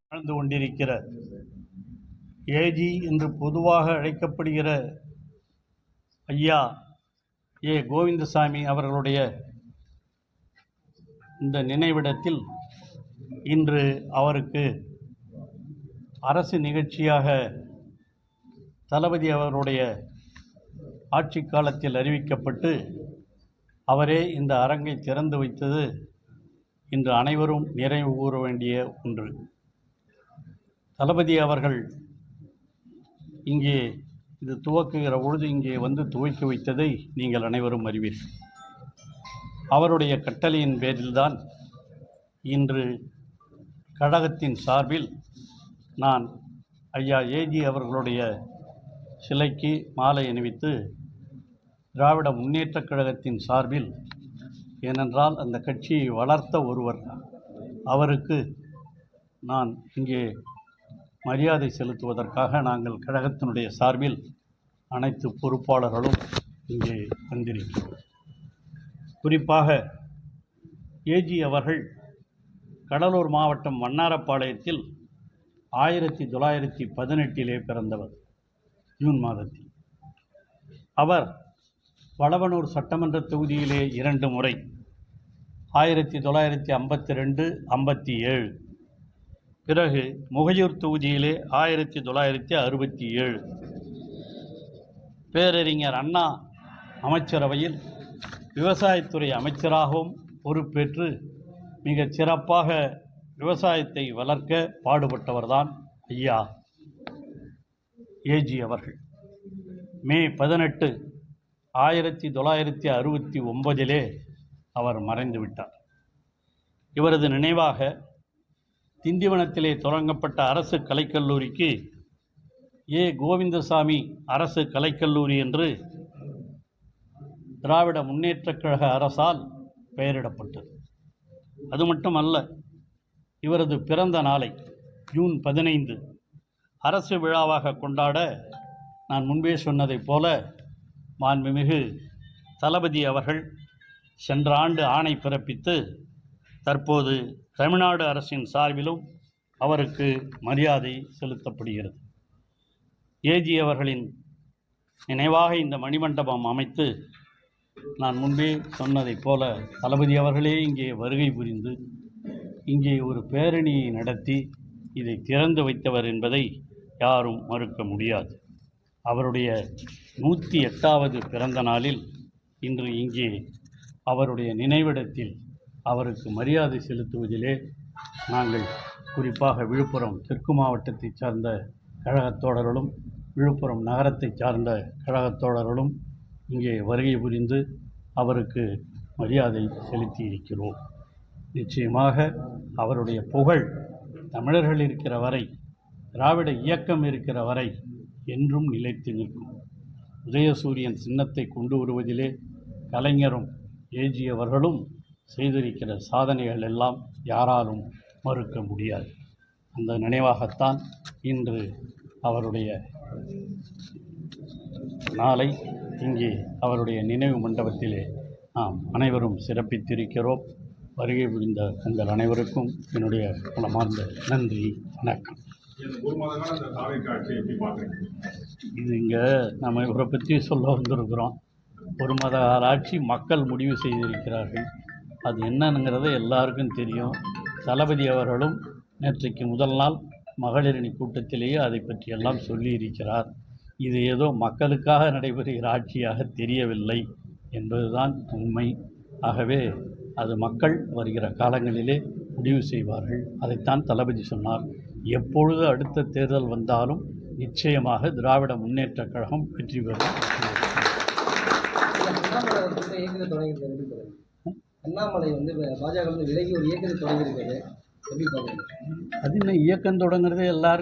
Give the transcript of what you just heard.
வாழ்ந்து கொண்டிருக்கிற ஏஜி என்று பொதுவாக அழைக்கப்படுகிற ஐயா ஏ கோவிந்தசாமி அவர்களுடைய இந்த நினைவிடத்தில் இன்று அவருக்கு அரசு நிகழ்ச்சியாக தளபதி அவருடைய ஆட்சி காலத்தில் அறிவிக்கப்பட்டு அவரே இந்த அரங்கை திறந்து வைத்தது இன்று அனைவரும் நிறைவு கூற வேண்டிய ஒன்று. தளபதி அவர்கள் இங்கே இது துவக்குகிற பொழுது இங்கே வந்து துவக்கி வைத்ததை நீங்கள் அனைவரும் அறிவீர்கள். அவருடைய கட்டளையின் பேரில்தான் இன்று கழகத்தின் சார்பில் நான் ஐயா ஏஜி அவர்களுடைய சிலைக்கு மாலை அணிவித்து திராவிட முன்னேற்றக் கழகத்தின் சார்பில், ஏனென்றால் அந்த கட்சியை வளர்த்த ஒருவர், அவருக்கு நான் இங்கே மரியாதை செலுத்துவதற்காக நாங்கள் கழகத்தினுடைய சார்பில் அனைத்து பொறுப்பாளர்களும் இங்கே வந்திருக்கிறோம். குறிப்பாக ஏஜி அவர்கள் கடலூர் மாவட்டம் வண்ணாரப்பாளையத்தில் 1918 பிறந்தவர். ஜூன் மாதத்தில். அவர் வளவனூர் சட்டமன்ற தொகுதியிலே 2 முறை 1952, 57, பிறகு முகையூர் தொகுதியிலே 1967, பேரறிஞர் அண்ணா அமைச்சரவையில் விவசாயத்துறை அமைச்சராகவும் பொறுப்பேற்று மிகச் சிறப்பாக விவசாயத்தை வளர்க்க பாடுபட்டவர்தான் ஐயா ஏஜி அவர்கள். மே 18, 1969 அவர் மறைந்து விட்டார். இவரது நினைவாக திண்டிவனத்திலே தொடங்கப்பட்ட அரசு கலைக்கல்லூரிக்கு ஏ கோவிந்தசாமி அரசு கலைக்கல்லூரி என்று திராவிட முன்னேற்றக் கழக அரசால் பெயரிடப்பட்டது. அது மட்டுமல்ல, இவரது பிறந்த நாளை ஜூன் 15 அரசு விழாவாக கொண்டாட நான் முன்பே சொன்னதைப் போல மாண்புமிகு தளபதி அவர்கள் சென்ற ஆண்டு ஆணை பிறப்பித்து தற்போது தமிழ்நாடு அரசின் சார்பிலும் அவருக்கு மரியாதை செலுத்தப்படுகிறது. ஏஜி அவர்களின் நினைவாக இந்த மணிமண்டபம் அமைத்து நான் முன்பே சொன்னதைப் போல தளபதி அவர்களே இங்கே வருகை புரிந்து இங்கே ஒரு பேரணியை நடத்தி இதை திறந்து வைத்தவர் என்பதை யாரும் மறுக்க முடியாது. அவருடைய 108வது பிறந்த நாளில் இன்று இங்கே அவருடைய நினைவிடத்தில் அவருக்கு மரியாதை செலுத்துவதிலே நாங்கள் குறிப்பாக விழுப்புரம் தெற்கு மாவட்டத்தைச் சார்ந்த கழகத் தோழர்களும் விழுப்புரம் நகரத்தைச் சார்ந்த கழகத் தோழர்களும் இங்கே வருகை புரிந்து அவருக்கு மரியாதை செலுத்தி இருக்கிறோம். நிச்சயமாக அவருடைய புகழ் தமிழர்கள் இருக்கிற வரை, திராவிட இயக்கம் இருக்கிற வரை என்றும் நிலைத்து நிற்கும். உதயசூரியன் சின்னத்தை கொண்டு வருவதிலே கலைஞரும் ஏஜி அவர்களும் செய்திருக்கிற சாதனைகள் எல்லாம் யாராலும் மறுக்க முடியாது. அந்த நினைவாகத்தான் இன்று அவருடைய நாளை இங்கே அவருடைய நினைவு மண்டபத்திலே நாம் அனைவரும் சிறப்பித்திருக்கிறோம். வருகை புரிந்த உங்கள் அனைவருக்கும் என்னுடைய மனமார்ந்த நன்றி, வணக்கம். இது இங்கே நம்ம இவரை பற்றி சொல்ல வந்திருக்கிறோம். ஒரு மாத ஆட்சி மக்கள் முடிவு செய்திருக்கிறார்கள். அது என்னங்கிறத எல்லாருக்கும் தெரியும். தளபதி அவர்களும் நேற்றைக்கு முதல் நாள் மகளிரணி கூட்டத்திலேயே அதை பற்றியெல்லாம் சொல்லியிருக்கிறார். இது ஏதோ மக்களுக்காக நடைபெறுகிற ஆட்சியாக தெரியவில்லை என்பதுதான் உண்மை. ஆகவே அது மக்கள் வருகிற காலங்களிலே முடிவு செய்வார்கள். அதைத்தான் தளபதி சொன்னார். எப்பொழுது அடுத்த தேர்தல் வந்தாலும் நிச்சயமாக திராவிட முன்னேற்றக் கழகம் வெற்றி பெறும். அண்ணாமலை பாஜக விலகி ஒரு இயக்கத்தை தொடங்கியிருக்காரு. அது இன்னும் இயக்கம் தொடங்குறதே எல்லாருக்கும்